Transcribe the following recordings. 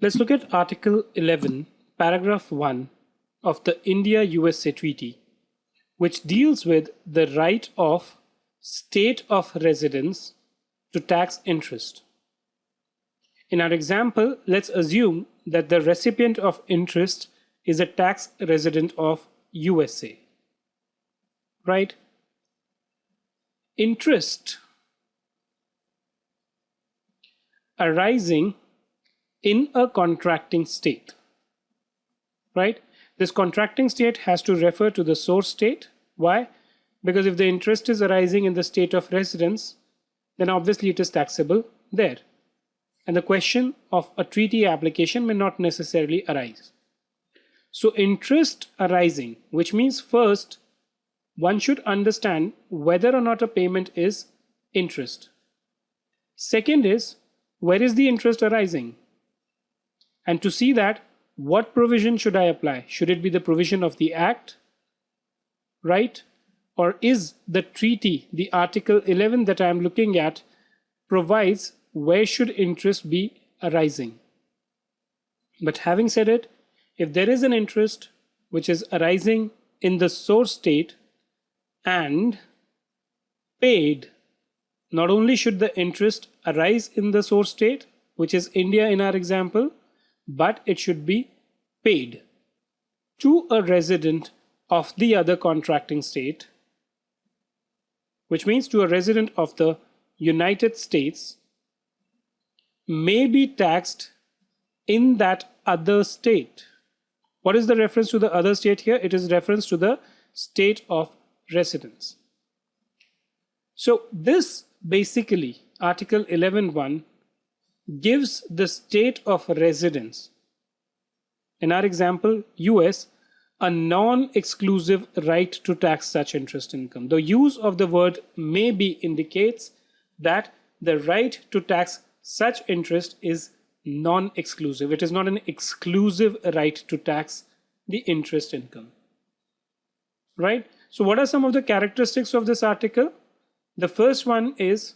Let's look at Article 11, Paragraph 1 of the India-USA Treaty, which deals with the right of state of residence to tax interest. In our example, let's assume that the recipient of interest is a tax resident of USA, right? Interest arising in a contracting state, right? This contracting state has to refer to the source state. Why? Because if the interest is arising in the state of residence, then obviously it is taxable there. And the question of a treaty application may not necessarily arise. So interest arising, which means first, one should understand whether or not a payment is interest. Second is, where is the interest arising? And to see that, what provision should I apply? Should it be the provision of the Act, right? Or is the treaty, the Article 11 that I am looking at, provides where should interest be arising? But having said it, if there is an interest which is arising in the source state and paid, not only should the interest arise in the source state, which is India in our example, but it should be paid to a resident of the other contracting state, which means to a resident of the United States, may be taxed in that other state. What is the reference to the other state here? It is reference to the state of residence. So this basically, Article 11.1 gives the state of residence, in our example US, a non-exclusive right to tax such interest income. The use of the word may be indicates that the right to tax such interest is non-exclusive. It is not an exclusive right to tax the interest income, right? So what are some of the characteristics of this article? The first one is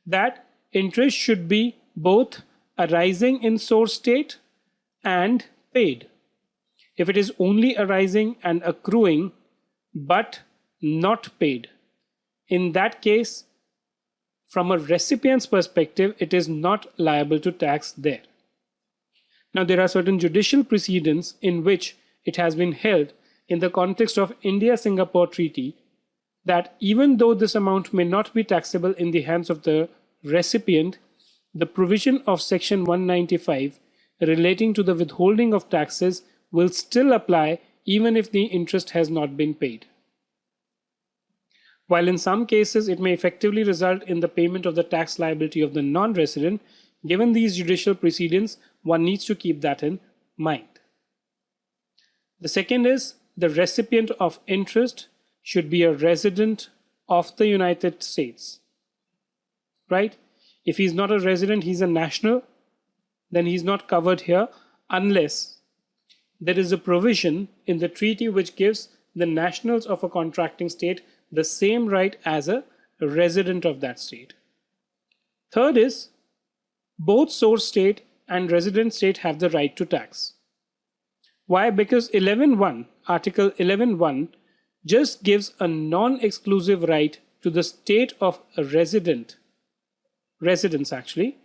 that interest should be both arising in source state and paid. If it is only arising and accruing but not paid, in that case, from a recipient's perspective, it is not liable to tax there. Now, there are certain judicial precedents in which it has been held in the context of India-Singapore Treaty that even though this amount may not be taxable in the hands of the recipient, the provision of Section 195 relating to the withholding of taxes will still apply even if the interest has not been paid. While in some cases it may effectively result in the payment of the tax liability of the non-resident, given these judicial precedents, one needs to keep that in mind. The second is the recipient of interest should be a resident of the United States, right? If he's not a resident, he's a national, then he's not covered here unless there is a provision in the treaty which gives the nationals of a contracting state the same right as a resident of that state. Third is both source state and resident state have the right to tax. Why? Because 11.1, Article 11.1 just gives a non-exclusive right to the state of a residence actually,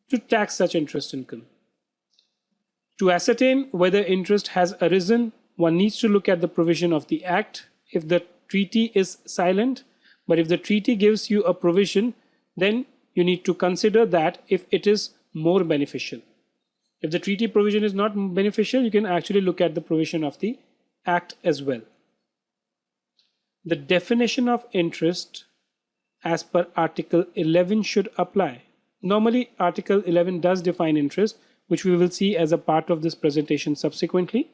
to tax such interest income. To ascertain whether interest has arisen, one needs to look at the provision of the Act if the treaty is silent, but if the treaty gives you a provision, then you need to consider that if it is more beneficial. If the treaty provision is not beneficial, you can actually look at the provision of the Act as well. The definition of interest as per Article 11 should apply. Normally, Article 11 does define interest, which we will see as a part of this presentation subsequently,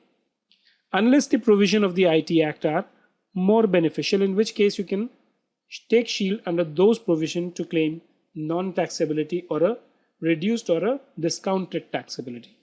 unless the provision of the IT Act are more beneficial, in which case you can take shield under those provisions to claim non-taxability or a reduced or a discounted taxability.